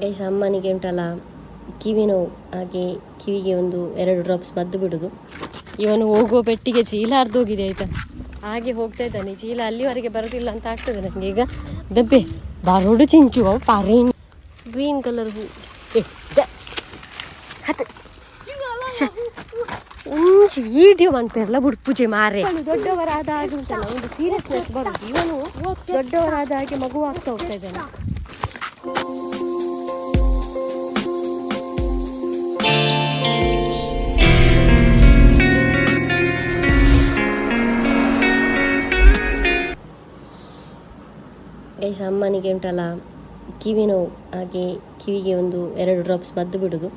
Guys ಅಮ್ಮನಿಗೆ ಉಂಟಲ್ಲ ಕಿವಿ ನೋವು, ಹಾಗೆ ಕಿವಿಗೆ ಒಂದು 2 ಡ್ರಾಪ್ಸ್ ಮದ್ದು ಬಿಡೋದು. ಇವನು ಹೋಗೋ ಪೆಟ್ಟಿಗೆ ಚೀಲ ಅರ್ಧೋಗಿದೆ ಆಯ್ತಾ, ಹಾಗೆ ಹೋಗ್ತಾ ಇದ್ದಾನೆ. ಚೀಲ ಅಲ್ಲಿವರೆಗೆ ಬರೋದಿಲ್ಲ ಅಂತ ಆಗ್ತದೆ ನನಗೆ. ಈಗ ದಬ್ಬೆ ಬರೋಡು ಚಿಂಚು ಪಾರಿ ಗ್ರೀನ್ ಕಲರ್ ಹೂ ಒಂಚು ವಿಡಿಯೋ ಮಾಡ್ತಾರಲ್ಲ ಬುಡ್ ಪೂಜೆ ಮಾರೆ. ದೊಡ್ಡವರಾದ ಹಾಗೆ ಉಂಟಲ್ಲ ಒಂದು ಸೀರಿಯಸ್ನೆಸ್ ಬರೋದು. ಇವನು ದೊಡ್ಡವರಾದ ಹಾಗೆ ಮಗು ಆಗ್ತಾ ಹೋಗ್ತಾ ಇದ್ದಾನೆ. ಗೈಸ್ ಅಮ್ಮನಿಗೆ ಉಂಟಲ್ಲ ಕಿವಿ ನೋವು, ಹಾಗೆ ಕಿವಿಗೆ ಒಂದು 2 ಡ್ರಾಪ್ಸ್ ಮದ್ದು ಬಿಡೋದು.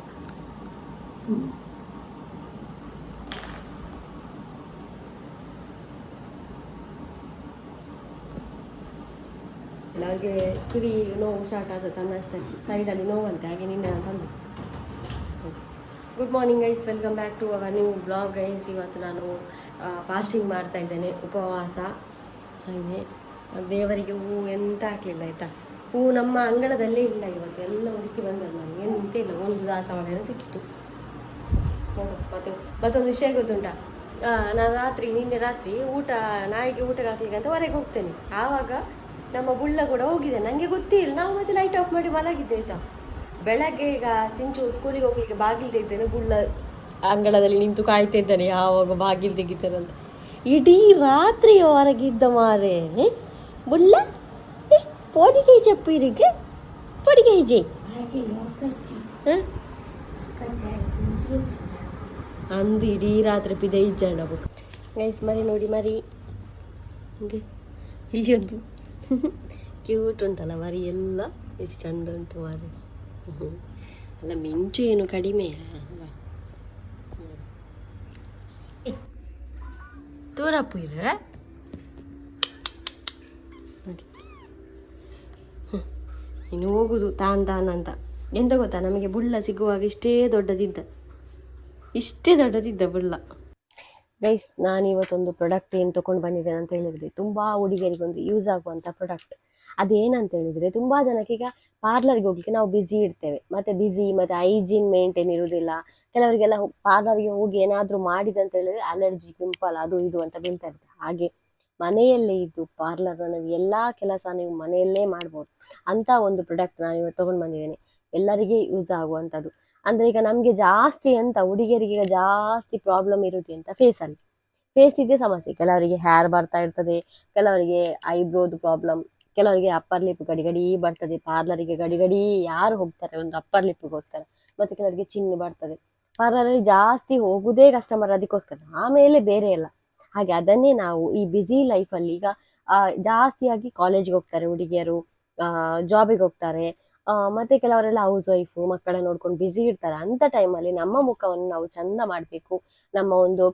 ಅವ್ರಿಗೆ ಕಿವಿ ನೋವು ಸ್ಟಾರ್ಟ್ ಆದ ತನ್ನಷ್ಟಕ್ಕೆ ಸೈಡಲ್ಲಿ ನೋವಂತೆ, ಹಾಗೆ ನಿನ್ನೆ ನಾನು ತಂದೆ. Good morning guys, welcome back to our new blog guys. ಇವತ್ತು ನಾನು ಫಾಸ್ಟಿಂಗ್ ಮಾಡ್ತಾ ಇದ್ದೇನೆ, ಉಪವಾಸ. ಹಾಗೆ ದೇವರಿಗೆ ಹೂವು ಎಂತ ಹಾಕಲಿಲ್ಲ ಆಯಿತಾ. ಹೂವು ನಮ್ಮ ಅಂಗಳದಲ್ಲೇ ಇಲ್ಲ ಇವತ್ತು, ಎಲ್ಲ ಹುಡುಕಿ ಬಂದದ್ದು. ನಾನು ಎಂತ ಇಲ್ಲ, ಒಂದು ದಾಸವಾಳ ಸಿಕ್ಕಿತ್ತು. ಮತ್ತೆ ಮತ್ತೊಂದು ವಿಷಯ ಗೊತ್ತುಂಟಾ, ನಾನು ನಿನ್ನೆ ರಾತ್ರಿ ನಾಯಿಗೆ ಊಟಕ್ಕೆ ಹಾಕ್ಲಿಕ್ಕೆ ಅಂತ ಹೊರಗೆ ಹೋಗ್ತೇನೆ. ಆವಾಗ ನಮ್ಮ ಬುಳ್ಳ ಕೂಡ ಹೋಗಿದೆ, ನನಗೆ ಗೊತ್ತಿಲ್ಲ. ನಾವು ಮತ್ತೆ ಲೈಟ್ ಆಫ್ ಮಾಡಿ ಮಲಗಿದ್ದೆ ಆಯಿತಾ. ಬೆಳಗ್ಗೆ ಈಗ ಚಿಂಚು ಸ್ಕೂಲಿಗೆ ಹೋಗ್ಲಿಕ್ಕೆ ಬಾಗಿಲು ತೆಗಿದ್ದೇನೆ, ಬುಳ್ಳ ಅಂಗಳದಲ್ಲಿ ನಿಂತು ಕಾಯ್ತಾ ಇದ್ದಾನೆ ಯಾವಾಗ ಬಾಗಿಲು ತೆಗಿತಾರಂತ. ಇಡೀ ರಾತ್ರಿ ಹೊರಗಿದ್ದ ಮಾರೆ ಬುಳ್ಳ. ಪೊಡಿಗೆ ಚಪ್ಪಿರಿಗೆ ಪೊಡಿಗೆ ಜೈ ಅಂದು ಇಡೀ ರಾತ್ರಿ ಪಿದೆ ಇಜ್ಜಣ್ಣ ಬುಕ್ ಗೈಸ್. ಮರಿ ನೋಡಿ, ಮರಿ ಹಂಗೆ ಇಲ್ಲಿ ಒಂದು ಕ್ಯೂಟ್ ಉಂಟಲ್ಲ ಮರಿ, ಎಲ್ಲ ಎಷ್ಟು ಚಂದ ಉಂಟು ಮರಿ. ಅಲ್ಲ ಮಿಂಚು ಏನು ಕಡಿಮೆ ತೋರಪ್ಪು ಇರ. ಇನ್ನು ಹೋಗುದು ತಾನ್ ಅಂತ. ಎಂತ ಗೊತ್ತಾ, ನಮಗೆ ಬುಳ್ಳ ಸಿಗುವಾಗ ಇಷ್ಟೇ ದೊಡ್ಡದಿದ್ದ ಬುಳ್ಳ. ಗೈಸ್, ನಾನು ಇವತ್ತೊಂದು ಪ್ರಾಡಕ್ಟ್ ಏನು ತೊಗೊಂಡು ಬಂದಿದ್ದೇನೆ ಅಂತ ಹೇಳಿದರೆ, ತುಂಬ ಹುಡುಗಿಯರಿಗೊಂದು ಯೂಸ್ ಆಗುವಂಥ ಪ್ರಾಡಕ್ಟ್. ಅದೇನಂತ ಹೇಳಿದರೆ, ತುಂಬ ಜನಕ್ಕೆ ಈಗ ಪಾರ್ಲರ್ಗೆ ಹೋಗ್ಲಿಕ್ಕೆ ನಾವು ಬ್ಯುಸಿ ಇರ್ತೇವೆ, ಮತ್ತು ಹೈಜೀನ್ ಮೇಂಟೈನ್ ಇರೋದಿಲ್ಲ. ಕೆಲವರಿಗೆಲ್ಲ ಪಾರ್ಲರ್ಗೆ ಹೋಗಿ ಏನಾದರೂ ಮಾಡಿದಂತ ಹೇಳಿದರೆ ಅಲರ್ಜಿ, ಪಿಂಪಲ್, ಅದು ಇದು ಅಂತ ಬೀಳ್ತಾ ಇರ್ತದೆ. ಹಾಗೆ ಮನೆಯಲ್ಲೇ ಇದ್ದು ಪಾರ್ಲರ್ನ ನಾವು ಎಲ್ಲ ಕೆಲಸ ನೀವು ಮನೆಯಲ್ಲೇ ಮಾಡ್ಬೋದು ಅಂತ ಒಂದು ಪ್ರಾಡಕ್ಟ್ ನಾನು ಇವತ್ತು ತೊಗೊಂಡು ಬಂದಿದ್ದೇನೆ. ಎಲ್ಲರಿಗೆ ಯೂಸ್ ಆಗುವಂಥದ್ದು. ಅಂದರೆ ಈಗ ನಮಗೆ ಜಾಸ್ತಿ ಹುಡುಗಿಯರಿಗೆ ಈಗ ಜಾಸ್ತಿ ಪ್ರಾಬ್ಲಮ್ ಇರುತ್ತೆ ಅಂತ ಫೇಸಿಗೆ ಸಮಸ್ಯೆ. ಕೆಲವರಿಗೆ ಹೇರ್ ಬರ್ತಾ ಇರ್ತದೆ, ಕೆಲವರಿಗೆ ಐಬ್ರೋದು ಪ್ರಾಬ್ಲಮ್, ಕೆಲವರಿಗೆ ಅಪ್ಪರ್ ಲಿಪ್ ಗಡಿ ಬರ್ತದೆ. ಪಾರ್ಲರಿಗೆ ಗಡಿ ಯಾರು ಹೋಗ್ತಾರೆ ಒಂದು ಅಪ್ಪರ್ ಲಿಪ್ಗೋಸ್ಕರ. ಮತ್ತು ಕೆಲವರಿಗೆ ಚಿನ್ನು ಬರ್ತದೆ. ಪಾರ್ಲರಲ್ಲಿ ಜಾಸ್ತಿ ಹೋಗುದೇ ಕಸ್ಟಮರ್ ಅದಕ್ಕೋಸ್ಕರ, ಆಮೇಲೆ ಬೇರೆ ಎಲ್ಲ. ಹಾಗೆ ಅದನ್ನೇ ನಾವು ಈ ಬ್ಯುಸಿ ಲೈಫಲ್ಲಿ ಈಗ ಜಾಸ್ತಿಯಾಗಿ ಕಾಲೇಜ್ಗೆ ಹೋಗ್ತಾರೆ ಹುಡುಗಿಯರು, ಜಾಬಿಗೆ ಹೋಗ್ತಾರೆ, ಮತ್ತು ಕೆಲವರೆಲ್ಲ ಹೌಸ್ ವೈಫು, ಮಕ್ಕಳನ್ನ ನೋಡ್ಕೊಂಡು ಬ್ಯುಸಿ ಇರ್ತಾರೆ. ಅಂಥ ಟೈಮಲ್ಲಿ ನಮ್ಮ ಮುಖವನ್ನು ನಾವು ಚಂದ ಮಾಡಬೇಕು. ನಮ್ಮ ಒಂದು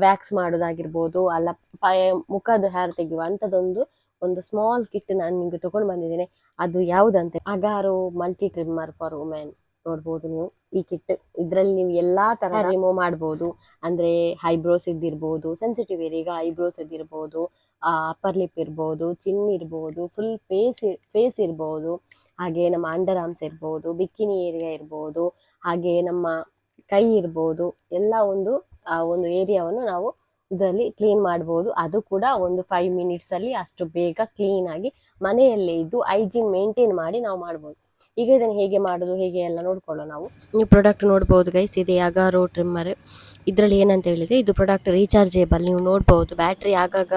ವ್ಯಾಕ್ಸ್ ಮಾಡೋದಾಗಿರ್ಬೋದು, ಅಲ್ಲ ಮುಖದ ಹೇರ್ ತೆಗೆಯುವ ಅಂಥದ್ದೊಂದು ಸ್ಮಾಲ್ ಕಿಟ್ ನಾನು ನಿಮಗೆ ತೊಗೊಂಡು ಬಂದಿದ್ದೇನೆ. ಅದು ಯಾವುದಂತೆ Agaro multi trimmer for women. ನೋಡ್ಬೋದು ನೀವು ಈ ಕಿಟ್. ಇದರಲ್ಲಿ ನೀವು ಎಲ್ಲಾ ತರ ರಿಮೂವ್ ಮಾಡ್ಬೋದು. ಅಂದ್ರೆ ಐಬ್ರೋಸ್ ಇದ್ದಿರ್ಬೋದು, ಸೆನ್ಸಿಟಿವ್ ಏರಿಯಾ, ಈಗ ಐಬ್ರೋಸ್ ಇದ್ದಿರ್ಬೋದು, ಅಪ್ಪರ್ ಲಿಪ್ ಇರ್ಬೋದು, ಚಿನ್ ಇರ್ಬೋದು, ಫುಲ್ ಫೇಸ್ ಇರ್ಬೋದು, ಹಾಗೆ ನಮ್ಮ ಅಂಡರ್ ಆರ್ಮ್ಸ್ ಇರ್ಬೋದು, ಬಿಕಿನಿ ಏರಿಯಾ ಇರ್ಬೋದು, ಹಾಗೆ ನಮ್ಮ ಕೈ ಇರ್ಬೋದು. ಎಲ್ಲ ಒಂದು ಏರಿಯಾವನ್ನು ನಾವು ಇದರಲ್ಲಿ ಕ್ಲೀನ್ ಮಾಡ್ಬೋದು. ಅದು ಕೂಡ ಒಂದು 5 ಮಿನಿಟ್ಸ್ ಅಲ್ಲಿ ಅಷ್ಟು ಬೇಗ ಕ್ಲೀನ್ ಆಗಿ ಮನೆಯಲ್ಲೇ ಇದ್ದು ಹೈಜೀನ್ ಮೇಂಟೈನ್ ಮಾಡಿ ನಾವು ಮಾಡ್ಬೋದು. ಈಗ ಇದನ್ನು ಹೇಗೆ ಮಾಡೋದು ಹೇಗೆ ಎಲ್ಲ ನೋಡ್ಕೊಳ್ಳೋ. ನಾವು ನೀವು ಪ್ರಾಡಕ್ಟ್ ನೋಡ್ಬೋದು ಗೈಸ್, ಇದೆ ಅಗಾರೋ ಟ್ರಿಮ್ಮರ್. ಇದರಲ್ಲಿ ಏನಂತ ಹೇಳಿದ್ರೆ, ಇದು ಪ್ರಾಡಕ್ಟ್ ರೀಚಾರ್ಜೇಬಲ್. ನೀವು ನೋಡ್ಬೋದು, ಬ್ಯಾಟ್ರಿ ಆಗಾಗ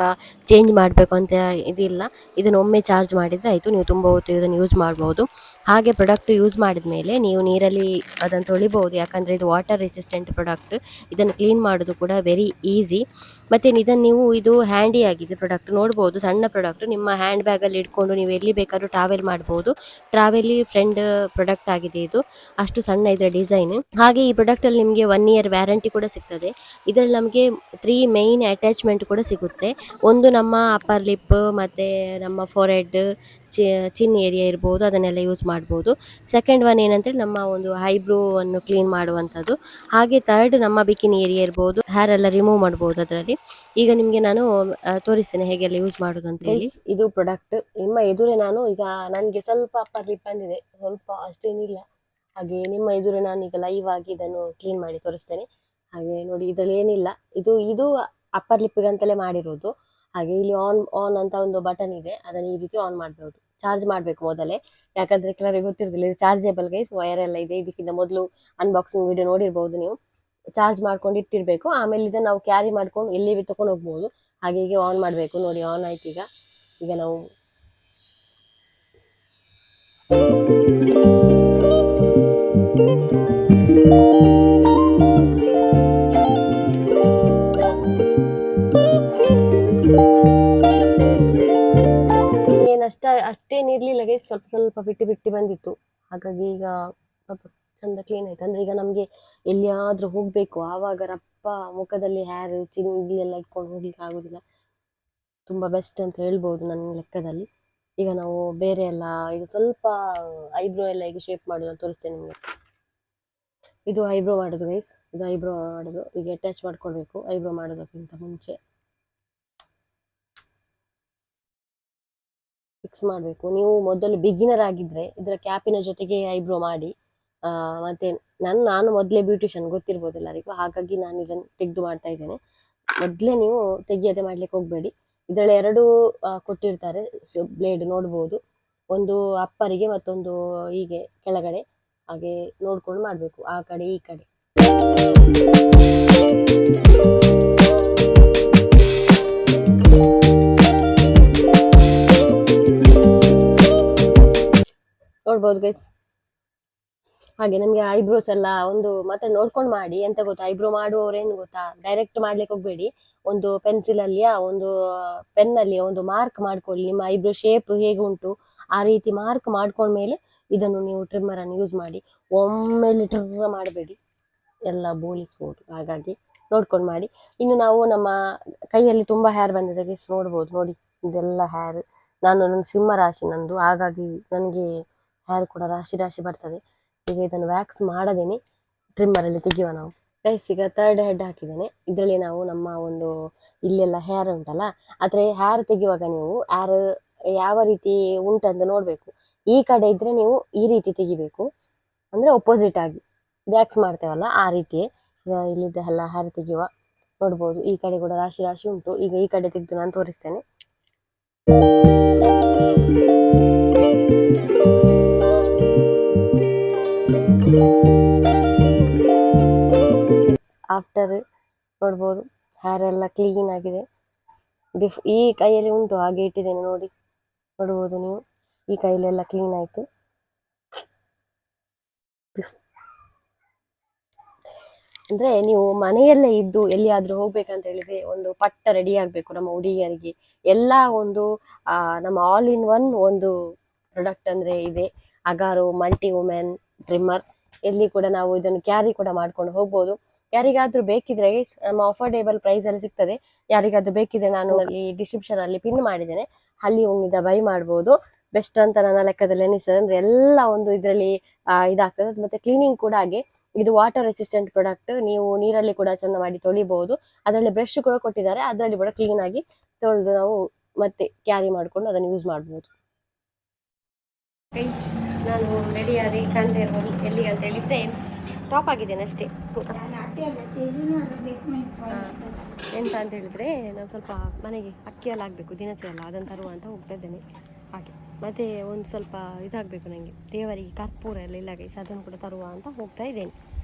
ಚೇಂಜ್ ಮಾಡಬೇಕು ಅಂತ ಇದಿಲ್ಲ. ಇದನ್ನು ಒಮ್ಮೆ ಚಾರ್ಜ್ ಮಾಡಿದರೆ ಆಯಿತು, ನೀವು ತುಂಬ ಹೊತ್ತು ಇದನ್ನು ಯೂಸ್ ಮಾಡ್ಬೋದು. ಹಾಗೆ ಪ್ರಾಡಕ್ಟ್ ಯೂಸ್ ಮಾಡಿದ ಮೇಲೆ ನೀವು ನೀರಲ್ಲಿ ಅದನ್ನು ತೊಳಿಬೋದು, ಯಾಕಂದರೆ ಇದು ವಾಟರ್ ರೆಸಿಸ್ಟೆಂಟ್ ಪ್ರಾಡಕ್ಟ್. ಇದನ್ನು ಕ್ಲೀನ್ ಮಾಡೋದು ಕೂಡ ವೆರಿ ಈಸಿ. ಮತ್ತು ಇದನ್ನು ನೀವು ಇದು ಹ್ಯಾಂಡಿ ಆಗಿದೆ ಪ್ರಾಡಕ್ಟ್, ನೋಡ್ಬೋದು. ಸಣ್ಣ ಪ್ರಾಡಕ್ಟ್, ನಿಮ್ಮ ಹ್ಯಾಂಡ್ ಬ್ಯಾಗಲ್ಲಿ ಇಟ್ಕೊಂಡು ನೀವು ಎಲ್ಲಿ ಬೇಕಾದ್ರೂ ಟ್ರಾವೆಲ್ ಮಾಡ್ಬೋದು. ಟ್ರಾವೆಲಿ ಫ್ರೆಂಡ್ ಪ್ರಾಡಕ್ಟ್ ಆಗಿದೆ ಇದು, ಅಷ್ಟು ಸಣ್ಣ ಇದರ ಡಿಸೈನ್. ಹಾಗೆ ಈ ಪ್ರಾಡಕ್ಟ್ ಅಲ್ಲಿ ನಿಮಗೆ 1 ಇಯರ್ ವ್ಯಾರಂಟಿ ಕೂಡ ಸಿಗ್ತದೆ. ಇದರಲ್ಲಿ ನಮಗೆ 3 ಮೈನ್ ಅಟ್ಯಾಚ್ಮೆಂಟ್ ಕೂಡ ಸಿಗುತ್ತೆ. ಒಂದು ನಮ್ಮ ಅಪ್ಪರ್ ಲಿಪ್, ಮತ್ತೆ ನಮ್ಮ ಫೋರ್ಹೆಡ್, ಚಿನ್ ಏರಿಯಾ ಇರ್ಬೋದು ಅದನ್ನೆಲ್ಲ ಯೂಸ್ ಮಾಡ್ಬೋದು. ಸೆಕೆಂಡ್ ಒನ್ ಏನಂದರೆ ನಮ್ಮ ಒಂದು ಐಬ್ರೋವನ್ನು ಕ್ಲೀನ್ ಮಾಡುವಂಥದ್ದು. ಹಾಗೆ ಥರ್ಡ್ ನಮ್ಮ ಬಿಕಿನಿ ಏರಿಯಾ ಇರ್ಬೋದು, ಹೇರ್ ಎಲ್ಲ ರಿಮೂವ್ ಮಾಡ್ಬೋದು ಅದರಲ್ಲಿ. ಈಗ ನಿಮಗೆ ನಾನು ತೋರಿಸ್ತೇನೆ ಹೇಗೆಲ್ಲ ಯೂಸ್ ಮಾಡೋದು ಅಂತ ಹೇಳಿ. ಇದು ಪ್ರಾಡಕ್ಟ್ ನಿಮ್ಮ ಎದುರೇ ನಾನು ಈಗ ನನಗೆ ಸ್ವಲ್ಪ ಅಪ್ಪರ್ ಲಿಪ್ ಬಂದಿದೆ, ಸ್ವಲ್ಪ ಅಷ್ಟೇನಿಲ್ಲ. ಹಾಗೆ ನಿಮ್ಮ ಎದುರೇ ನಾನು ಈಗ ಲೈವ್ ಆಗಿ ಇದನ್ನು ಕ್ಲೀನ್ ಮಾಡಿ ತೋರಿಸ್ತೇನೆ. ಹಾಗೆ ನೋಡಿ, ಇದರಲ್ಲಿ ಏನಿಲ್ಲ, ಇದು ಅಪ್ಪರ್ ಲಿಪ್ಪಿಗೆ ಅಂತಲೇ ಮಾಡಿರೋದು. ಹಾಗೆ ಇಲ್ಲಿ ಆನ್ ಅಂತ ಒಂದು ಬಟನ್ ಇದೆ, ಅದನ್ನು ಈ ರೀತಿ ಆನ್ ಮಾಡಬಹುದು. ಚಾರ್ಜ್ ಮಾಡಬೇಕು ಮೊದಲೇ, ಯಾಕಂದ್ರೆ ಕೆಲವರಿಗೆ ಗೊತ್ತಿರೋದಿಲ್ಲ ಇದು ಚಾರ್ಜೇಬಲ್ ಗೈಸ್, ವೈರ್ ಎಲ್ಲ ಇದೆ. ಇದಕ್ಕಿಂತ ಮೊದಲು ಅನ್ಬಾಕ್ಸಿಂಗ್ ವಿಡಿಯೋ ನೋಡಿರ್ಬೋದು ನೀವು. ಚಾರ್ಜ್ ಮಾಡ್ಕೊಂಡು ಇಟ್ಟಿರ್ಬೇಕು, ಆಮೇಲೆ ಇದನ್ನು ನಾವು ಕ್ಯಾರಿ ಮಾಡ್ಕೊಂಡು ಎಲ್ಲಿ ತಕೊಂಡು ಹೋಗ್ಬೋದು. ಹಾಗೆ ಹೀಗೆ ಆನ್ ಮಾಡಬೇಕು. ನೋಡಿ ಆನ್ ಆಯ್ತು. ಈಗ ನಾವು ಅಷ್ಟೇನಿರ್ಲಿಲ್ಲ ಗೈಸ್, ಸ್ವಲ್ಪ ಸ್ವಲ್ಪ ಬಿಟ್ಟು ಬಂದಿತ್ತು. ಹಾಗಾಗಿ ಈಗ ಸ್ವಲ್ಪ ಚಂದ ಕ್ಲೀನ್ ಆಯ್ತು. ಅಂದ್ರೆ ಈಗ ನಮ್ಗೆ ಎಲ್ಲಿಯಾದ್ರೂ ಹೋಗ್ಬೇಕು ಆವಾಗ ರಪ್ಪ ಮುಖದಲ್ಲಿ ಹೇರ್ ಚಿನ್ನೆಲ್ಲ ಇಟ್ಕೊಂಡು ಹೋಗ್ಲಿಕ್ಕೆ ಆಗುದಿಲ್ಲ. ತುಂಬಾ ಬೆಸ್ಟ್ ಅಂತ ಹೇಳ್ಬೋದು ನನ್ನ ಲೆಕ್ಕದಲ್ಲಿ. ಈಗ ನಾವು ಬೇರೆ ಎಲ್ಲ ಈಗ ಸ್ವಲ್ಪ ಐಬ್ರೋ ಎಲ್ಲ ಈಗ ಶೇಪ್ ಮಾಡೋದು ತೋರಿಸ್ತೇನೆ ನಿಮಗೆ. ಇದು ಐಬ್ರೋ ಮಾಡೋದು ಗೈಸ್, ಇದು ಐಬ್ರೋ ಮಾಡೋದು. ಈಗ ಅಟ್ಯಾಚ್ ಮಾಡ್ಕೊಳ್ಬೇಕು ಐಬ್ರೋ ಮಾಡೋದಕ್ಕಿಂತ ಮುಂಚೆ. ಫಿಕ್ಸ್ ಮಾಡಬೇಕು. ನೀವು ಮೊದಲು ಬಿಗಿನರ್ ಆಗಿದ್ರೆ ಇದರ ಕ್ಯಾಪಿನ ಜೊತೆಗೆ ಐಬ್ರೋ ಮಾಡಿ. ಮತ್ತೆ ನಾನು ಮೊದಲೇ ಬ್ಯೂಟಿಷಿಯನ್ ಗೊತ್ತಿರ್ಬೋದು ಎಲ್ಲರಿಗೂ, ಹಾಗಾಗಿ ನಾನು ಇದನ್ನು ತೆಗೆದು ಮಾಡ್ತಾ ಇದ್ದೇನೆ. ಮೊದಲೇ ನೀವು ತೆಗಿಯದೆ ಮಾಡ್ಲಿಕ್ಕೆ ಹೋಗ್ಬೇಡಿ. ಇದರಲ್ಲಿ 2 ಕೊಟ್ಟಿರ್ತಾರೆ ಬ್ಲೇಡ್, ನೋಡ್ಬೋದು. ಒಂದು ಅಪ್ಪರಿಗೆ ಮತ್ತೊಂದು ಹೀಗೆ ಕೆಳಗಡೆ. ಹಾಗೆ ನೋಡ್ಕೊಂಡು ಮಾಡಬೇಕು, ಆ ಕಡೆ ಈ ಕಡೆ. ನೋಡ್ಬೋದು ಗೈಸ್. ಹಾಗೆ ನಮಗೆ ಐಬ್ರೋಸ್ ಎಲ್ಲ ಒಂದು ಮಾತ್ರ ನೋಡ್ಕೊಂಡು ಮಾಡಿ. ಎಂತ ಗೊತ್ತಾ, ಐಬ್ರೋ ಮಾಡುವವರು ಏನು ಗೊತ್ತಾ, ಡೈರೆಕ್ಟ್ ಮಾಡ್ಲಿಕ್ಕೆ ಹೋಗ್ಬೇಡಿ. ಒಂದು ಪೆನ್ಸಿಲ್ ಅಲ್ಲಿಯ ಒಂದು ಪೆನ್ ಅಲ್ಲಿ ಒಂದು ಮಾರ್ಕ್ ಮಾಡ್ಕೊಳ್ಳಿ, ನಿಮ್ಮ ಐಬ್ರೋ ಶೇಪ್ ಹೇಗೆ ಉಂಟು ಆ ರೀತಿ ಮಾರ್ಕ್ ಮಾಡ್ಕೊಂಡ್ಮೇಲೆ ಇದನ್ನು ನೀವು ಟ್ರಿಮ್ಮರ್ ಅನ್ನು ಯೂಸ್ ಮಾಡಿ. ಒಮ್ಮೆಲೆ ಟ್ರಿಮ್ಮರ್ ಮಾಡಬೇಡಿ, ಎಲ್ಲ ಬೋಳಿಸ್ಬೋದು. ಹಾಗಾಗಿ ನೋಡ್ಕೊಂಡು ಮಾಡಿ. ಇನ್ನು ನಾವು ನಮ್ಮ ಕೈಯಲ್ಲಿ ತುಂಬಾ ಹೇರ್ ಬಂದಿದೆ ಗೈಸ್, ನೋಡ್ಬೋದು. ನೋಡಿ ಇದೆಲ್ಲ ಹೇರ್. ನನ್ನ ಸಿಂಹ ರಾಶಿ ನಂದು, ಹಾಗಾಗಿ ನನಗೆ ಹೇರ್ ಕೂಡ ರಾಶಿ ಬರ್ತದೆ. ಈಗ ಇದನ್ನು ವ್ಯಾಕ್ಸ್ ಮಾಡದೇನೆ ಟ್ರಿಮ್ಮರಲ್ಲಿ ತೆಗೆಯುವ ನಾವು ಗೈಸ್. ಈಗ 3rd ಹೆಡ್ ಹಾಕಿದ್ದೇನೆ. ಇದರಲ್ಲಿ ನಾವು ನಮ್ಮ ಒಂದು ಇಲ್ಲೆಲ್ಲ ಹೇರ್ ಉಂಟಲ್ಲ, ಆದರೆ ಹೇರ್ ತೆಗೆಯುವಾಗ ನೀವು ಹೇರ್ ಯಾವ ರೀತಿ ಉಂಟಂತ ನೋಡ್ಬೇಕು. ಈ ಕಡೆ ಇದ್ರೆ ನೀವು ಈ ರೀತಿ ತೆಗಿಬೇಕು, ಅಂದ್ರೆ ಒಪೋಸಿಟ್ ಆಗಿ ವ್ಯಾಕ್ಸ್ ಮಾಡ್ತೇವಲ್ಲ ಆ ರೀತಿ. ಈಗ ಇಲ್ಲಿದ್ದೆಲ್ಲ ಹೇರ್ ತೆಗೆಯುವ ನೋಡ್ಬೋದು. ಈ ಕಡೆ ಕೂಡ ರಾಶಿ ಉಂಟು. ಈಗ ಈ ಕಡೆ ತೆಗೆದು ನಾನು ತೋರಿಸ್ತೇನೆ. ಆಫ್ಟರ್ ನೋಡ್ಬೋದು ಹೇರ್ ಎಲ್ಲ ಕ್ಲೀನ್ ಆಗಿದೆ. ಈ ಕೈಯಲ್ಲಿ ಉಂಟು ಹಾಗೆ ಇಟ್ಟಿದ್ದೇನೆ, ನೋಡ್ಬೋದು ನೀವು. ಈ ಕೈಯಲ್ಲೆಲ್ಲ ಕ್ಲೀನ್ ಆಯ್ತು. ಅಂದ್ರೆ ನೀವು ಮನೆಯಲ್ಲೇ ಇದ್ದು ಎಲ್ಲಿಯಾದ್ರೂ ಹೋಗ್ಬೇಕಂತ ಹೇಳಿದ್ರೆ ಒಂದು ಪಟ್ಟ ರೆಡಿ ಆಗ್ಬೇಕು. ನಮ್ಮ ಹುಡುಗಿಯರಿಗೆ ಎಲ್ಲ ಒಂದು ನಮ್ಮ ಆಲ್ ಇನ್ ಒನ್ ಒಂದು ಪ್ರಾಡಕ್ಟ್ ಅಂದ್ರೆ ಇದೆ, ಅಗಾರೋ ಮಲ್ಟಿ ವುಮೆನ್ ಟ್ರಿಮ್ಮರ್. ಎಲ್ಲಿ ಕೂಡ ನಾವು ಇದನ್ನು ಕ್ಯಾರಿ ಕೂಡ ಮಾಡ್ಕೊಂಡು ಹೋಗ್ಬೋದು. ಯಾರಿಗಾದ್ರೂ ಬೇಕಿದ್ರೆ ನಮ್ಮ ಅಫೋರ್ಡೇಬಲ್ ಪ್ರೈಸ್ ಅಲ್ಲಿ ಸಿಗ್ತದೆ. ಯಾರಿಗಾದ್ರೂ ಬೇಕಿದ್ರೆ ನಾನು ಈ ಡಿಸ್ಕ್ರಿಪ್ಷನ್ ಅಲ್ಲಿ ಪಿನ್ ಮಾಡಿದ್ದೇನೆ, ಅಲ್ಲಿ ಹೋಗಿದ್ದ ಬೈ ಮಾಡ್ಬೋದು. ಬೆಸ್ಟ್ ಅಂತ ನನ್ನ ಲೆಕ್ಕದಲ್ಲಿ ಅನಿಸ್ತದೆ. ಅಂದ್ರೆ ಎಲ್ಲ ಒಂದು ಇದರಲ್ಲಿ ಇದಾಗ್ತದೆ. ಮತ್ತೆ ಕ್ಲೀನಿಂಗ್ ಕೂಡ ಹಾಗೆ, ಇದು ವಾಟರ್ ರೆಸಿಸ್ಟೆಂಟ್ ಪ್ರಾಡಕ್ಟ್. ನೀವು ನೀರಲ್ಲಿ ಕೂಡ ಚೆಂದ ಮಾಡಿ ತೊಳಿಬಹುದು. ಅದರಲ್ಲಿ ಬ್ರಷ್ ಕೂಡ ಕೊಟ್ಟಿದ್ದಾರೆ, ಅದರಲ್ಲಿ ಕೂಡ ಕ್ಲೀನ್ ಆಗಿ ತೊಳೆದು ನಾವು ಮತ್ತೆ ಕ್ಯಾರಿ ಮಾಡ್ಕೊಂಡು ಅದನ್ನು ಯೂಸ್ ಮಾಡ್ಬೋದು. ನಾನು ರೆಡಿ ಆಗಿ ಕಾಣ್ತಾ ಇರ್ಬೋದು. ಎಲ್ಲಿಗೆ ಅಂತ ಹೇಳಿದ್ರೆ ಟಾಪ್ ಆಗಿದ್ದೇನೆ ಅಷ್ಟೇ. ಎಂತ ಅಂತ ಹೇಳಿದ್ರೆ ನಾನು ಸ್ವಲ್ಪ ಮನೆಗೆ ಅಕ್ಕಿ ಎಲ್ಲ ಆಗಬೇಕು, ದಿನಸಿ ಎಲ್ಲ ಅದನ್ನು ತರುವ ಅಂತ ಹೋಗ್ತಾ ಇದ್ದೇನೆ. ಹಾಗೆ ಮತ್ತೆ ಒಂದು ಸ್ವಲ್ಪ ಇದಾಗಬೇಕು ನನಗೆ, ದೇವರಿಗೆ ಕರ್ಪೂರ ಎಲ್ಲ ಇಲ್ಲ ಗೈಸ್, ಅದನ್ನು ಕೂಡ ತರುವ ಅಂತ ಹೋಗ್ತಾ ಇದ್ದೇನೆ.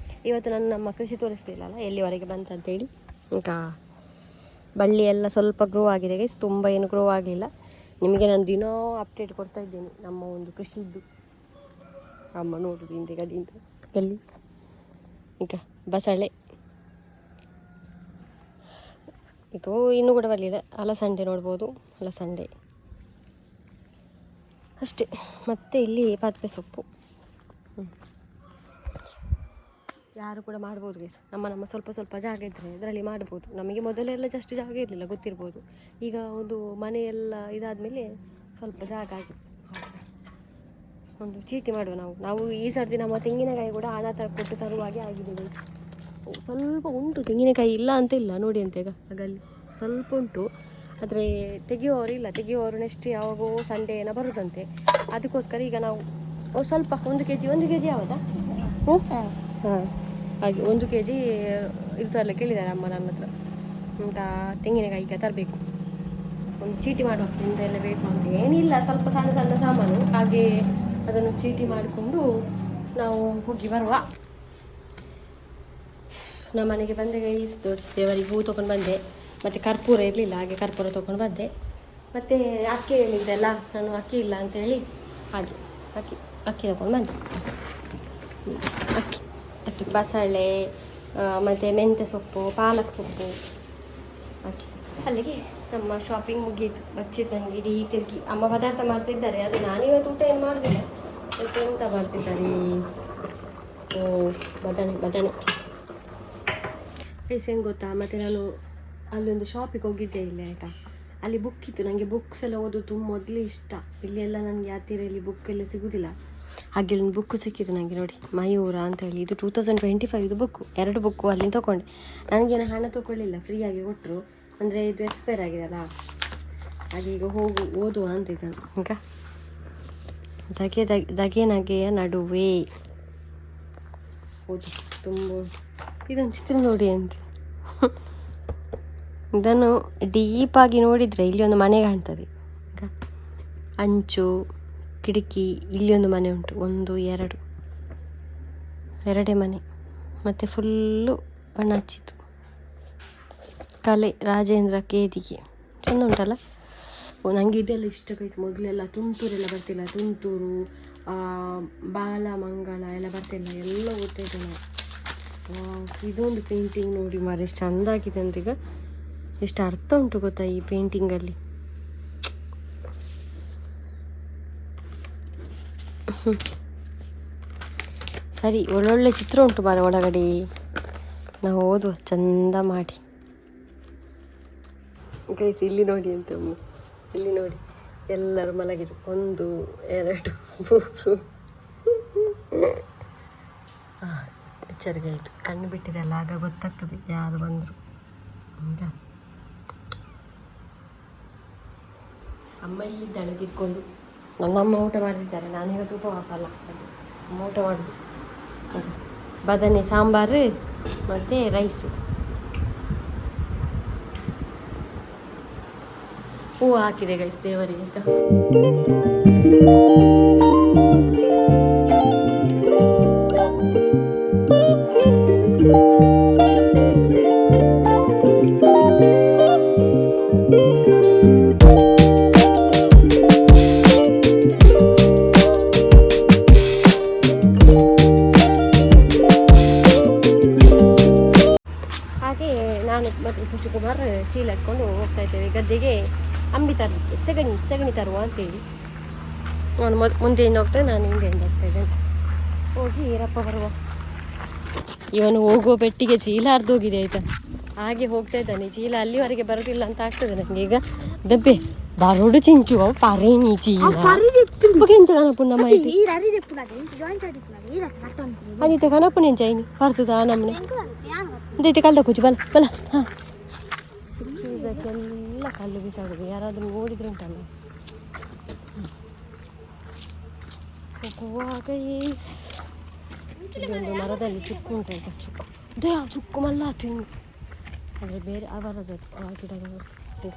ಇವತ್ತು ನಾನು ನಮ್ಮ ಕೃಷಿ ತೋರಿಸ್ಲಿಲ್ಲಲ್ಲ ಎಲ್ಲಿವರೆಗೆ ಬಂತಂತೇಳಿ. ಈಗ ಬಳ್ಳಿ ಎಲ್ಲ ಸ್ವಲ್ಪ ಗ್ರೋ ಆಗಿದೆ ಗೈಸ್, ತುಂಬ ಏನು ಗ್ರೋ ಆಗಲಿಲ್ಲ. ನಿಮಗೆ ನಾನು ದಿನೋ ಅಪ್ಡೇಟ್ ಕೊಡ್ತಾ ಇದ್ದೇನೆ ನಮ್ಮ ಒಂದು ಕೃಷಿದ್ದು. ಅಮ್ಮ ನೋಡುದು ಹಿಂದೆ ಗಡಿಯಿಂದ ಎಲ್ಲಿ. ಈಗ ಬಸಳೆ ಇದು ಇನ್ನೂ ಕೂಡ ಬರಲಿಲ್ಲ. ಅಲಸಂಡೆ ನೋಡ್ಬೋದು, ಅಲಸಂಡೆ ಅಷ್ಟೇ. ಮತ್ತು ಇಲ್ಲಿ ಪಾತ್ರೆ ಸೊಪ್ಪು. ಯಾರು ಕೂಡ ಮಾಡ್ಬೋದು ಗೈಸ್. ನಮ್ಮ ಸ್ವಲ್ಪ ಜಾಗ ಇದ್ದರೆ ಅದರಲ್ಲಿ ಮಾಡ್ಬೋದು. ನಮಗೆ ಮೊದಲೆಲ್ಲ ಜಸ್ಟ್ ಜಾಗ ಇರಲಿಲ್ಲ, ಗೊತ್ತಿರ್ಬೋದು. ಈಗ ಒಂದು ಮನೆಯೆಲ್ಲ ಇದಾದಮೇಲೆ ಸ್ವಲ್ಪ ಜಾಗ ಆಗಿದೆ. ಒಂದು ಚೀಟಿ ಮಾಡುವ ನಾವು ಈ ಸರ್ತಿ ನಮ್ಮ ತೆಂಗಿನಕಾಯಿ ಕೂಡ ಹಣ ಕೊಟ್ಟು ತರುವಾಗೆ ಆಗಿದೆ guys. ಸ್ವಲ್ಪ ಉಂಟು ತೆಂಗಿನಕಾಯಿ, ಇಲ್ಲ ಅಂತ ಇಲ್ಲ ನೋಡಿ ಅಂತ ಈಗ ಹಾಗಲ್ಲಿ ಸ್ವಲ್ಪ ಉಂಟು, ಆದರೆ ತೆಗೆಯುವವರು ನೆಕ್ಸ್ಟ್ ಯಾವಾಗೋ ಸಂಡೇ ಏನೋ ಬರುದಂತೆ. ಅದಕ್ಕೋಸ್ಕರ ಈಗ ನಾವು ಸ್ವಲ್ಪ 1 kg ಯಾವುದಾ ಹಾಂ ಹಾಗೆ 1 kg ಇರ್ತಲ್ಲ ಕೇಳಿದ್ದಾರೆ ಅಮ್ಮ ನನ್ನ ಹತ್ರ ಅಂತ ತೆಂಗಿನಕಾಯಿ ಈಗ ತರಬೇಕು. ಒಂದು ಚೀಟಿ ಮಾಡುವ ಎಂತೆಲ್ಲ ಬೇಕು ಅಂತ ಏನಿಲ್ಲ, ಸ್ವಲ್ಪ ಸಣ್ಣ ಸಣ್ಣ ಸಾಮಾನು, ಹಾಗೆ ಅದನ್ನು ಚೀಟಿ ಮಾಡಿಕೊಂಡು ನಾವು ಹೋಗಿ ಬರುವ. ನಮ್ಮ ಮನೆಗೆ ಬಂದೆ ಗೈಸ್, ನೋಡಿ ದೇವರಿಗೆ ಹೂ ತೊಗೊಂಡು ಬಂದೆ, ಮತ್ತು ಕರ್ಪೂರ ಇರಲಿಲ್ಲ ಹಾಗೆ ಕರ್ಪೂರ ತೊಗೊಂಡು ಬಂದೆ. ಮತ್ತು ಅಕ್ಕಿ ಹೇಳಿದ್ದೆಲ್ಲ ನಾನು ಅಕ್ಕಿ ಇಲ್ಲ ಅಂತೇಳಿ ಹಾಗೆ ಅಕ್ಕಿ ತೊಗೊಂಡು ಬಂದೆ. ಅಕ್ಕಿ ಬಸಳೆ ಮತ್ತು ಮೆಂತ್ಯ ಸೊಪ್ಪು, ಪಾಲಕ್ ಸೊಪ್ಪು ಅಕ್ಕಿ. ಅಲ್ಲಿಗೆ ನಮ್ಮ ಶಾಪಿಂಗ್ ಮುಗೀತು. ಬಚ್ಚಿತ್ತು ನನಗೆ ಇಡೀ ತಿರುಗಿ. ಅಮ್ಮ ಪದಾರ್ಥ ಮಾಡ್ತಿದ್ದಾರೆ, ಅದು ನಾನಿವತ್ತು ಊಟ ಏನು ಮಾಡೋದಿಲ್ಲ. ಮತ್ತು ಎಂತ ಮಾಡ್ತಿದ್ದಾರೆ, ಬದನೆ ಏನು ಗೊತ್ತಾ. ಮತ್ತು ನಾನು ಅಲ್ಲೊಂದು ಶಾಪಿಗೆ ಹೋಗಿದ್ದೆ ಇಲ್ಲಿ ಆಯಿತಾ, ಅಲ್ಲಿ ಬುಕ್ ಇತ್ತು. ನನಗೆ ಬುಕ್ಸ್ ಎಲ್ಲ ಓದೋದು ತುಂಬ ಮೊದಲೇ ಇಷ್ಟ. ಇಲ್ಲೆಲ್ಲ ನನಗೆ ಹತ್ತಿರ ಇಲ್ಲಿ ಬುಕ್ ಎಲ್ಲ ಸಿಗೋದಿಲ್ಲ. ಹಾಗೆ ಒಂದು ಬುಕ್ಕು ಸಿಕ್ಕಿತ್ತು ನನಗೆ ನೋಡಿ, ಮಯೂರ ಅಂತೇಳಿ. ಇದು 2025 ಬುಕ್ಕು, 2 ಬುಕ್ಕು ಅಲ್ಲಿಂದ ತೊಗೊಂಡೆ. ನನಗೇನು ಹಣ ತೊಗೊಳ್ಳಿಲ್ಲ, ಫ್ರೀಯಾಗಿ ಕೊಟ್ಟರು. ಅಂದರೆ ಇದು ಎಕ್ಸ್ಪೈರ್ ಆಗಿದೆಲ್ಲ, ಹಾಗೆ ಈಗ ಓದುವ ಅಂತಿದ್ದಾನೆ. ಈಗ ನಗೆಯ ನಡುವೆ ಓದು ತುಂಬ. ಇದೊಂದು ಚಿತ್ರ ನೋಡಿ ಅಂತ. ಇದನ್ನು ಡೀಪಾಗಿ ನೋಡಿದರೆ ಇಲ್ಲಿ ಒಂದು ಮನೆ ಕಾಣ್ತದೆ. ಅಂಚು ಕಿಟಕಿ, ಇಲ್ಲಿ ಒಂದು ಮನೆ ಉಂಟು, 1 2 ಎರಡೇ ಮನೆ, ಮತ್ತು ಫುಲ್ಲು ಬಣ್ಣ ಹಚ್ಚಿತ್ತು. ಕಲೆ ರಾಜೇಂದ್ರ ಕೇದಿಗೆ, ಚೆಂದ ಉಂಟಲ್ಲ. ನನಗೆ ಇದೆಲ್ಲ ಇಷ್ಟ ಕೈಸ್. ಮೊದಲೆಲ್ಲ ತುಂತೂರೆಲ್ಲ ಬರ್ತಿಲ್ಲ, ತುಂತೂರು ಬಾಲಮಂಗಳ ಎಲ್ಲ ಬರ್ತಿಲ್ಲ, ಎಲ್ಲ ಓದ್ತಾಯಿದ್ದೆ ನಾವು. ಇದೊಂದು ಪೇಂಟಿಂಗ್ ನೋಡಿ ಮಾರೆ, ಎಷ್ಟು ಚೆಂದ ಆಗಿದೆ ಅಂತ. ಈಗ ಎಷ್ಟು ಅರ್ಥ ಉಂಟು ಗೊತ್ತಾ ಈ ಪೇಂಟಿಂಗಲ್ಲಿ. ಸರಿ, ಒಳ್ಳೊಳ್ಳೆ ಚಿತ್ರ ಉಂಟು ಮಾರೆ ಒಳಗಡೆ. ನಾವು ಓದುವ ಚಂದ ಮಾಡಿ ಗೈಸ್. ಇಲ್ಲಿ ನೋಡಿ ಅಂತ, ಇಲ್ಲಿ ನೋಡಿ ಎಲ್ಲರೂ ಮಲಗಿರು. 1 2 3 ಎಚ್ಚರಿಕೆ ಆಯಿತು. ಕಣ್ಣು ಬಿಟ್ಟಿದೆಲ್ಲ, ಆಗ ಗೊತ್ತಾಗ್ತದೆ ಯಾರು ಬಂದರು ಅಂತ. ಅಮ್ಮ ಇಲ್ಲಿದ್ದಾಳೆ ಕಿತ್ಕೊಂಡು. ನನ್ನ ಅಮ್ಮ ಊಟ ಮಾಡ್ತಿದ್ದಾರೆ, ನಾನು ಇವತ್ತು ಉಪವಾಸ ಅಲ್ಲ, ಅಮ್ಮ ಊಟ ಮಾಡೋದು. ಬದನೆ ಸಾಂಬಾರು ಮತ್ತು ರೈಸ್. ಹೂವು ಹಾಕಿದೆ ಗೈಸ್ ದೇವರಿಗೆ. ಈಗ ಹಾಗೆ ನಾನು ಮತ್ತು ಸುಚಿಕುಮಾರ್ ಚೀಲ ಇಟ್ಕೊಂಡು ಹೋಗ್ತಾ ಇದ್ದೇವೆ ಗದ್ದೆಗೆ. ಅಂಬಿ ತರಲಿಕ್ಕೆ ಸಗಣಿ ತರುವ ಅಂತೇಳಿ. ನಾನು ಮುಂದೆಯಿಂದ ಹೋಗ್ತೇನೆ, ನಾನು ಹಿಂದೆಯಿಂದ ಹೋಗ್ತಾ ಇದ್ದೇನೆ. ಹೋಗಿ ರಪ್ಪ ಬರುವ. ಇವನು ಹೋಗುವ ಪೆಟ್ಟಿಗೆ ಚೀಲ ಅರ್ಧೋಗಿದೆ ಆಯಿತಾ, ಹಾಗೆ ಹೋಗ್ತಾ ಇದ್ದಾನೆ. ಚೀಲ ಅಲ್ಲಿವರೆಗೆ ಬರೋದಿಲ್ಲ ಅಂತ ಆಗ್ತದೆ ನನಗೆ. ಈಗ ದಬ್ಬೆ ಬರೋಡು ಚಿಂಚು ಪಾರೇನಿ ಚೀಲ ಎಂಚ ಕನಪುಣ್ಣ ಮಾಹಿತಿ ಅದಿತ್ತೆ ಕನಪುಣ್ಣ ಎಂಚ ಐನಿ ಬರ್ತದ ನಮ್ಮನೆ ಇದೈತೆ ಕಲ್ದ ಕೂಚು ಬಲ ಬಲ. ಹಾಂ, ಇದಕ್ಕೆಲ್ಲ ಕಲ್ಲು ಬಿಸಾಡೋದು. ಯಾರಾದರೂ ನೋಡಿದ್ರೆ ಉಂಟಲ್ಲ. ಹೋಗುವಾಗ ಇಲ್ಲೊಂದು ಮರದಲ್ಲಿ ಚುಕ್ಕು ಉಂಟಾಯ್ತಾ, ಚುಕ್ಕು ಮಲ್ಲ ತಿನ್ನು. ಆದರೆ ಬೇರೆ ಅವರದ್ದು ಗಿಡಗಳು. ಈಗ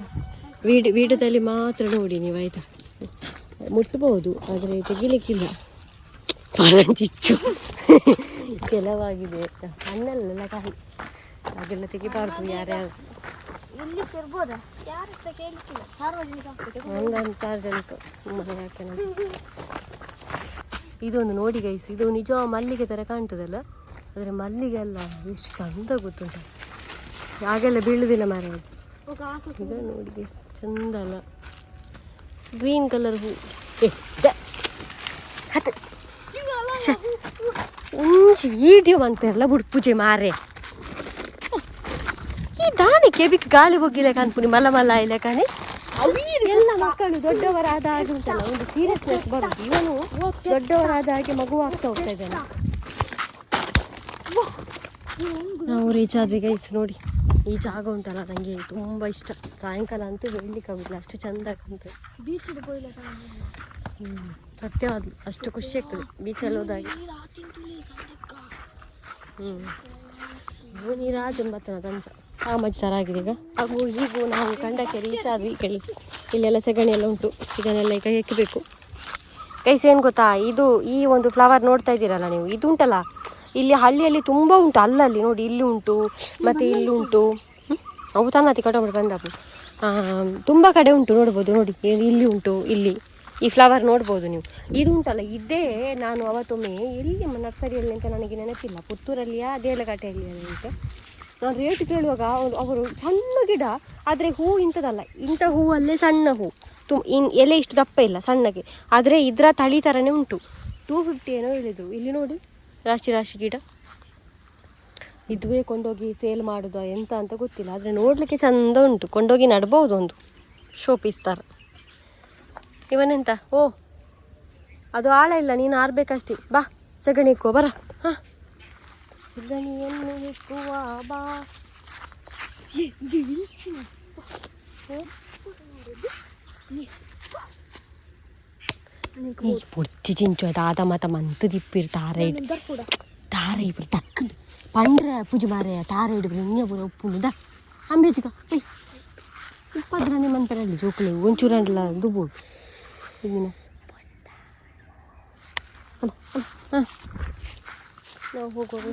ವೀಡಿಯೋದಲ್ಲಿ ಮಾತ್ರ ನೋಡಿ ನೀವು ಆಯಿತಾ, ಮುಟ್ಬೋದು ಆದರೆ ತೆಗಿಲಿಕ್ಕಿಲ್ಲ. ಪರಂಚಿಚ್ಚು ಕೆಲವಾಗಿದೆ ಆಯಿತಾ, ಹಣ್ಣಲ್ಲೆಲ್ಲ ಕಾಯಿ ಹಾಗೆಲ್ಲ ತೆಗಿಬಾರ್ದು. ಯಾರ್ಯಾರು ಒಂದೊಂದು ಸಾರ್ವಜನಿಕ ಯಾಕೆ ನೋಡಿ. ಇದೊಂದು ನೋಡಿ ಗೈಸ್, ಇದು ನಿಜ ಮಲ್ಲಿಗೆ ಥರ ಕಾಣ್ತದಲ್ಲ, ಆದರೆ ಮಲ್ಲಿಗೆ ಅಲ್ಲ, ಎಷ್ಟು ಚಂದ ಗೊತ್ತುಂಟ. ಹಾಗೆಲ್ಲ ಬೀಳುವುದಿಲ್ಲ ಮರ. ಈಗ ನೋಡಿ ಗೈಸ್, ಚಂದ ಅಲ್ಲ, ಗ್ರೀನ್ ಕಲರ್ ಹೂ. ಒಂಚಿ ವೀಡಿಯೋ ಮಾಡ್ತಾರಲ್ಲ ಬುಡ್ ಪೂಜೆ ಮಾರೆ. ಈ ದಾನೆ ಕೆಬಿಕ್ ಗಾಳಿ ಹೋಗಿಲ್ಲ ಕಾಣ್ಪುನಿ, ಮಲ ಇಲ್ಲ ಕಾಣಿ ಎಲ್ಲ ಮಕ್ಕಳು ದೊಡ್ಡವರಾದ ಹಾಗೆ ಉಂಟಲ್ಲ, ಒಂದು ಸೀರಿಯಸ್ನೆಸ್ ಬರುದು. ಇವನು ದೊಡ್ಡವರಾದ ಹಾಗೆ ಮಗುವಾಗ್ತಾ ಹೋಗ್ತಾ ಇದ್ದಾನೆ. ನಾವು ರೀಚ್ ಆದ್ವಿ ಗೈಸ್. ನೋಡಿ ಈ ಜಾಗ ಉಂಟಲ್ಲ, ನನಗೆ ತುಂಬ ಇಷ್ಟ. ಸಾಯಂಕಾಲ ಅಂತೂ ಹೇಳಲಿಕ್ಕಾಗೋದಿಲ್ಲ, ಅಷ್ಟು ಚೆಂದ ಕಾಣ್ತದೆ. ಬೀಚಲ್ಲಿ ಸತ್ಯವಾದ ಅಷ್ಟು ಖುಷಿ ಆಗ್ತದೆ ಬೀಚಲ್ಲಿ ಹೋದಾಗೆ. ನೀರಾಜನ್ ಬತ್ತನ ತಂಜ ಆ ಮಜ್ಜ ಥರ ಆಗಿದೆ ಈಗ. ಹಾಗೂ ಹೀಗೂ ನಾವು ಕಂಡಕ್ಕೆ ರೀಚ್ ಆದ್ವಿ. ಈ ಕಡೆ ಇಲ್ಲೆಲ್ಲ ಸೆಗಣಿ ಎಲ್ಲ ಉಂಟು, ಇದನ್ನೆಲ್ಲ ಈಗ ಹೆಕ್ಕಬೇಕು ಗೈಸ್. ಏನು ಗೊತ್ತಾ, ಇದು ಈ ಒಂದು ಫ್ಲವರ್ ನೋಡ್ತಾ ಇದ್ದೀರಲ್ಲ ನೀವು, ಇದು ಉಂಟಲ್ಲ ಇಲ್ಲಿ ಹಳ್ಳಿಯಲ್ಲಿ ತುಂಬ ಉಂಟು. ಅಲ್ಲಲ್ಲಿ ನೋಡಿ, ಇಲ್ಲಿ ಉಂಟು ಮತ್ತು ಇಲ್ಲಿ ಉಂಟು. ಅವು ತನ್ನತಿ ಕಟೊಂಬರು ಬಂದವು. ತುಂಬ ಕಡೆ ಉಂಟು, ನೋಡ್ಬೋದು. ನೋಡಿ ಇಲ್ಲಿ ಉಂಟು, ಇಲ್ಲಿ ಈ ಫ್ಲವರ್ ನೋಡ್ಬೋದು ನೀವು. ಇದು ಉಂಟಲ್ಲ, ಇದೇ ನಾನು ಅವತ್ತೊಮ್ಮೆ ಎಲ್ಲಿ ನರ್ಸರಿಯಲ್ಲಿ ಅಂತ ನನಗೆ ನೆನಪಿಲ್ಲ, ಪುತ್ತೂರಲ್ಲಿಯಾ ದೇಲಘಾಟೆಯಲ್ಲಿ ಅಂತ ನಾನು ರೇಟ್ ಕೇಳುವಾಗ ಅವರು ಸಣ್ಣ ಗಿಡ, ಆದರೆ ಹೂ ಇಂಥದ್ದಲ್ಲ, ಇಂಥ ಹೂವಲ್ಲೇ ಸಣ್ಣ ಹೂ, ಎಲೆ ಇಷ್ಟು ದಪ್ಪ ಇಲ್ಲ, ಸಣ್ಣಗೆ. ಆದರೆ ಇದರ ತಳಿ ಥರನೇ ಉಂಟು. 250 ಏನೋ ಹೇಳಿದರು. ಇಲ್ಲಿ ನೋಡಿ ರಾಶಿ ರಾಶಿ ಗಿಡ. ಇದುವೇ ಕೊಂಡೋಗಿ ಸೇಲ್ ಮಾಡೋದು ಎಂತ ಅಂತ ಗೊತ್ತಿಲ್ಲ, ಆದರೆ ನೋಡಲಿಕ್ಕೆ ಚಂದ ಉಂಟು. ಕೊಂಡೋಗಿ ನಡ್ಬೋದು, ಒಂದು ಶೋ ಪೀಸ್ ಥರ. ಇವನೆಂತ, ಓ ಅದು ಆಳ ಇಲ್ಲ, ನೀನು ಆರ್ಬೇಕಷ್ಟೇ. ಬಾ ಸಗಣಿ ಇಕ್ಕುವ, ಬರ. ಹಾಂ, ಸಗಣಿಯನ್ನು ಇಕ್ಕುವ ಬಾ. పొడిచి చించు తాత మత మంతు తిప్పిరు తారేడు తారేడు తక్కు పండ్ర పూజ మారే తారేడు నిన్న ఉప్పునుదా అంబేజిగా ఇಪ್ಪದ್ರನೇ ಮಂತರಲ್ಲಿ ಜೋಕುಲೆ ಒಂಚೂರಲ್ಲ ದುಬು ಇದಿನ ನಾವು ಹೋಗೋದು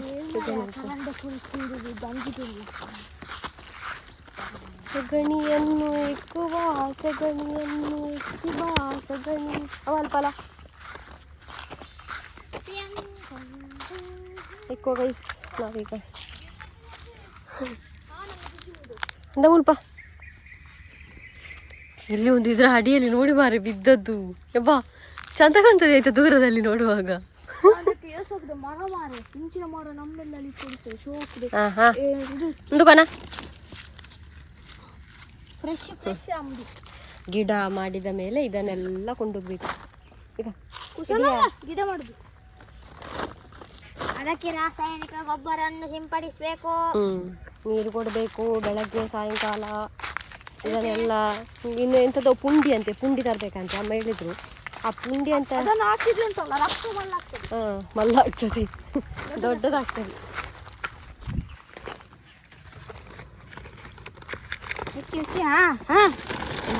ಸಗಣಿಯನ್ನು ಇಕ್ಕುವ ಸಗಣಿಯನ್ನು ಇಕ್ಕುವ ಸಗಣಿ ಅವಲ್ಪಲ ಇಕ್ಕೋ ಗೈಸ್. ನಾವೀಗ ಅಂದ ಉಲ್ಪ ಇಲ್ಲಿ ಒಂದು ಇದರ ಅಡಿಯಲ್ಲಿ ನೋಡಿ ಮಾರೆ ಬಿದ್ದದ್ದು. ಯಬ್ಬಾ ಚಂದ ಕಾಣ್ತದೆ ಆಯ್ತಾ ದೂರದಲ್ಲಿ ನೋಡುವಾಗ. ಗಿಡ ಮಾಡಿದ ಮೇಲೆ ಇದನ್ನೆಲ್ಲ ಕೊಂಡೋಗ್ಬೇಕು. ಗಿಡ ಮಾಡುದು ಅದಕ್ಕೆ ರಾಸಾಯನಿಕ ಗೊಬ್ಬರವನ್ನು ಸಿಂಪಡಿಸಬೇಕು, ನೀರು ಕೊಡಬೇಕು ಬೆಳಗ್ಗೆ ಸಾಯಂಕಾಲ. ಇದನ್ನೆಲ್ಲ ಇನ್ನು ಎಂಥದ್ದು ಪುಂಡಿ ಅಂತೆ, ಪುಂಡಿ ತರಬೇಕಂತೆ ಅಮ್ಮ ಹೇಳಿದ್ರು. ಆ ಪುಂಡಿ ಅಂತ ಮಲ್ಲಾಗ್ತದೆ, ದೊಡ್ಡದಾಗ್ತದೆ.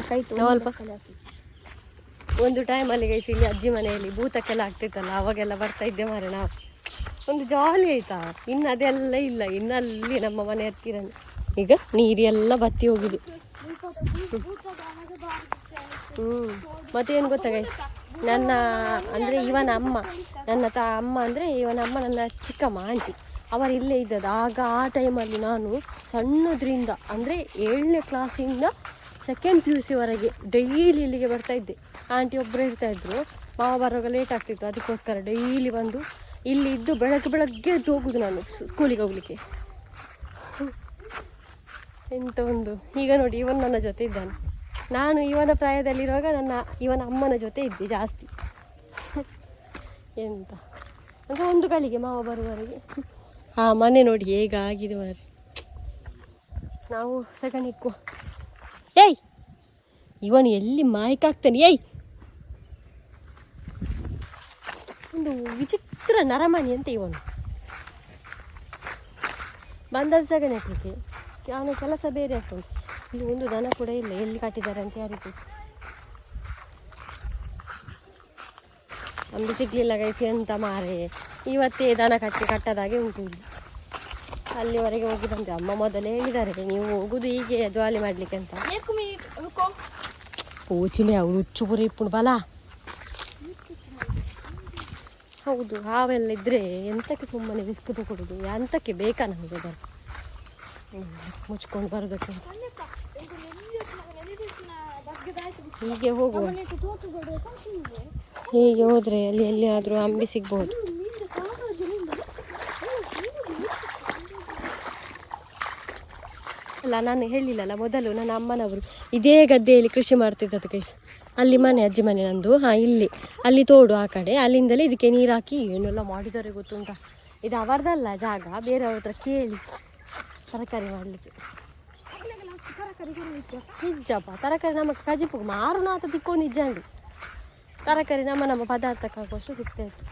ಸ್ವಲ್ಪ ಒಂದು ಟೈಮಲ್ಲಿ ಗೈಸ್ ಇಲ್ಲಿ ಅಜ್ಜಿ ಮನೆಯಲ್ಲಿ ಭೂತಕ್ಕೆಲ್ಲ ಆಗ್ತಿತ್ತಲ್ಲ, ಅವಾಗೆಲ್ಲ ಬರ್ತಾ ಇದ್ದೆ ಮಾರೆ ನಾವು. ಒಂದು ಜಾಲಿ ಆಯ್ತಾ. ಇನ್ನು ಅದೆಲ್ಲ ಇಲ್ಲ, ಇನ್ನು ಅಲ್ಲಿ ನಮ್ಮ ಮನೆ ಹತ್ತಿರನೇ ಈಗ ನೀರೆಲ್ಲ ಬತ್ತಿ ಹೋಗಿದೆ. ಮತ್ತೇನು ಗೊತ್ತಾ ಗೈಸ್, ನನ್ನ ಅಂದರೆ ಇವನ ಅಮ್ಮ, ನನ್ನ ಅಮ್ಮ ಅಂದರೆ ಇವನ ಅಮ್ಮ ನನ್ನ ಚಿಕ್ಕಮ್ಮ ಆಂಟಿ ಅವರು ಇಲ್ಲೇ ಇದ್ದದ್ದು. ಆಗ ಆ ಟೈಮಲ್ಲಿ ನಾನು ಸಣ್ಣದ್ರಿಂದ ಅಂದರೆ 7ನೇ ಕ್ಲಾಸಿಂದ 2nd PUC ವರೆಗೆ ಡೈಲಿ ಇಲ್ಲಿಗೆ ಬರ್ತಾಯಿದ್ದೆ. ಆಂಟಿ ಒಬ್ಬರು ಇರ್ತಾಯಿದ್ರು, ಮಾವ ಬರುವಾಗ ಲೇಟ್ ಆಗ್ತಿತ್ತು, ಅದಕ್ಕೋಸ್ಕರ ಡೈಲಿ ಬಂದು ಇಲ್ಲಿ ಇದ್ದು ಬೆಳಗ್ಗೆ ಎದ್ದು ಹೋಗುದು ನಾನು ಸ್ಕೂಲಿಗೆ ಹೋಗಲಿಕ್ಕೆ. ಎಂತ ಒಂದು. ಈಗ ನೋಡಿ ಇವನು ನನ್ನ ಜೊತೆ ಇದ್ದಾನೆ. ನಾನು ಇವನ ಪ್ರಾಯದಲ್ಲಿರುವಾಗ ಇವನ ಅಮ್ಮನ ಜೊತೆ ಇದ್ದೆ ಜಾಸ್ತಿ. ಎಂತ ಅಂದರೆ ಒಂದು ಗಳಿಗೆ ಮಾವ ಬರುವವರೆಗೆ. ಆ ಮನೆ ನೋಡಿ ಹೇಗಾಗಿದೆ ಮಾರೆ. ನಾವು ಸಗಣಿಕ್ಕೂ ಏಯ್ ಇವನು ಎಲ್ಲಿ ಮಾಯಕಾಗ್ತಾನೆ. ಏಯ್ ಒಂದು ವಿಚಿತ್ರ ನರಮಣಿ ಅಂತ ಇವನು. ಬಂದದ್ದು ಸಗಣಿ ಹಾಕಲಿಕ್ಕೆ, ಅವನ ಕೆಲಸ ಬೇರೆ ಆಗ್ತದೆ. ಇಲ್ಲಿ ಒಂದು ದನ ಕೂಡ ಇಲ್ಲ, ಎಲ್ಲಿ ಕಟ್ಟಿದ್ದಾರೆ ಅಂತ ಯಾರಿಗೂ. ಅಂಬಿ ಸಿಗ್ಲಿಲ್ಲ ಗೈಸಿ ಅಂತ ಮಾರೆ. ಇವತ್ತೇ ದನ ಕಟ್ಟದಾಗೆ ಉಂಟು ಇಲ್ಲಿ. ಅಲ್ಲಿವರೆಗೆ ಹೋಗಿ ಬಂದೆ. ಅಮ್ಮ ಮೊದಲೇ ಹೇಳಿದ್ದಾರೆ ನೀವು ಹೋಗುದು ಹೀಗೆ ಜಾಲಿ ಮಾಡ್ಲಿಕ್ಕೆ ಅಂತ. ಓಚಿಮೆ ಅವರು ಹುಚ್ಚು ಪುರಿ ಇಪ್ಪುಡು ಬಲ. ಹೌದು, ಹಾವೆಲ್ಲ ಇದ್ರೆ ಎಂತಕ್ಕೆ ಸುಮ್ಮನೆ ರಿಸ್ಕ್ ತಗೊಳ್ಳೋದು, ಎಂತಕ್ಕೆ ಬೇಕಾ ನಮಗೆ ಅದನ್ನು ಮುಚ್ಕೊಂಡು ಬರೋದಕ್ಕೆ. ಹೀಗೆ ಹೋಗುವ, ಹೀಗೆ ಹೋದರೆ ಅಲ್ಲಿ ಎಲ್ಲಿಯಾದರೂ ಅಂಬಿ ಸಿಗ್ಬೋದು. ಅಲ್ಲ ನಾನು ಹೇಳಿಲ್ಲಲ್ಲ ಮೊದಲು ನನ್ನ ಅಮ್ಮನವರು ಇದೇ ಗದ್ದೆಯಲ್ಲಿ ಕೃಷಿ ಮಾಡ್ತಿದ್ದದ್ದು ಗೈಸ್. ಅಲ್ಲಿ ಮನೆ ಅಜ್ಜಿ ಮನೆ ನಂದು. ಹಾಂ ಇಲ್ಲಿ ಅಲ್ಲಿ ತೋಡು ಆ ಕಡೆ, ಅಲ್ಲಿಂದಲೇ ಇದಕ್ಕೆ ನೀರು ಹಾಕಿ ಏನೆಲ್ಲ ಮಾಡಿದ್ದಾರೆ ಗೊತ್ತುಂಟ. ಇದು ಅವರದಲ್ಲ ಜಾಗ, ಬೇರೆಯವ್ರ ಹತ್ರ ಕೇಳಿ ತರಕಾರಿ ಮಾಡಲಿಕ್ಕೆ. ನಿಜಪ್ಪ ತರಕಾರಿ ನಮಗೆ ಕಜಿಪು ಮಾರು ನಾತ ತಿಕ್ಕೊಂಡು ನಿಜಂಡಿ ತರಕಾರಿ ನಮ್ಮ ಪದಾರ್ಥಕ್ಕಾಗುವಷ್ಟು ಸಿಗ್ತಾ ಇತ್ತು.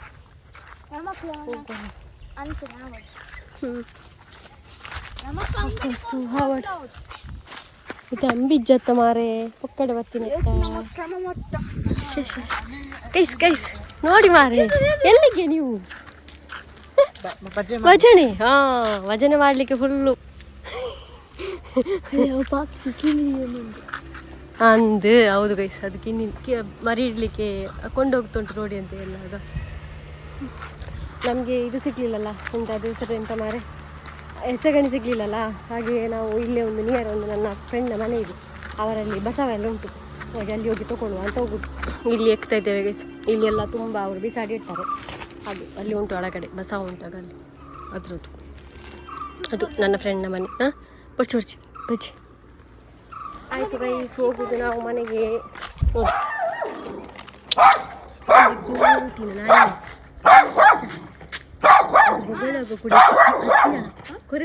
ಇದು ಅಂಬಿಜ್ಜತ್ತ ಮಾರೆ ಪೊಕ್ಕಡೆ ಬತ್ತಿನ ಕೈಸ್ ಕೈಸ್ ನೋಡಿ ಮಾರೆ ಎಲ್ಲಿಗೆ ನೀವು ಭಜನೆ. ಹಾ ಭಜನೆ ಮಾಡ್ಲಿಕ್ಕೆ ಫುಲ್ಲು ಅಂದು ಹೌದು ಗೈಸ್. ಅದು ಮರಿ ಇಡ್ಲಿಕ್ಕೆ ಕೊಂಡೋಗ್ತುಂಟು ನೋಡಿ ಅಂತ ಎಲ್ಲಾಗ. ನಮಗೆ ಇದು ಸಿಗ್ಲಿಲ್ಲಲ್ಲ ಅಂತ ಅದು ಹೆಸರು ಎಂತ ಮಾರೆ ಹೆಸಗಣಿ ಸಿಗ್ಲಿಲ್ಲಲ್ಲ, ಹಾಗೆ ನಾವು ಇಲ್ಲೇ ಒಂದು ನಿಯರ್ ಒಂದು ನನ್ನ ಫ್ರೆಂಡ್ನ ಮನೆ ಇದೆ, ಅವರಲ್ಲಿ ಬಸವ ಎಲ್ಲ ಉಂಟು, ಹಾಗೆ ಅಲ್ಲಿ ಹೋಗಿ ತಗೊಳ್ಳುವ ಅಂತ ಹೋಗುದು. ಇಲ್ಲಿ ಎಕ್ತಾ ಇದ್ದೇವೆ ಗೈಸ್. ಇಲ್ಲೆಲ್ಲ ತುಂಬ ಅವರು ಬಿಸಾಡಿ ಇಡ್ತಾರೆ, ಹಾಗೆ ಅಲ್ಲಿ ಉಂಟು ಒಳಗಡೆ ಬಸವ ಉಂಟಾಗ ಅಲ್ಲಿ ಅದ್ರದ್ದು. ಅದು ನನ್ನ ಫ್ರೆಂಡ್ನ ಮನೆ. ಹಾಂ ಬರ್ಚಿ ಬರ್ಚಿ ಬಜ್ಜಿ ಆಯಿತು ಗೈಸ್, ಹೋಗುದು ನಾವು ಮನೆಗೆ. ಕುಡಿ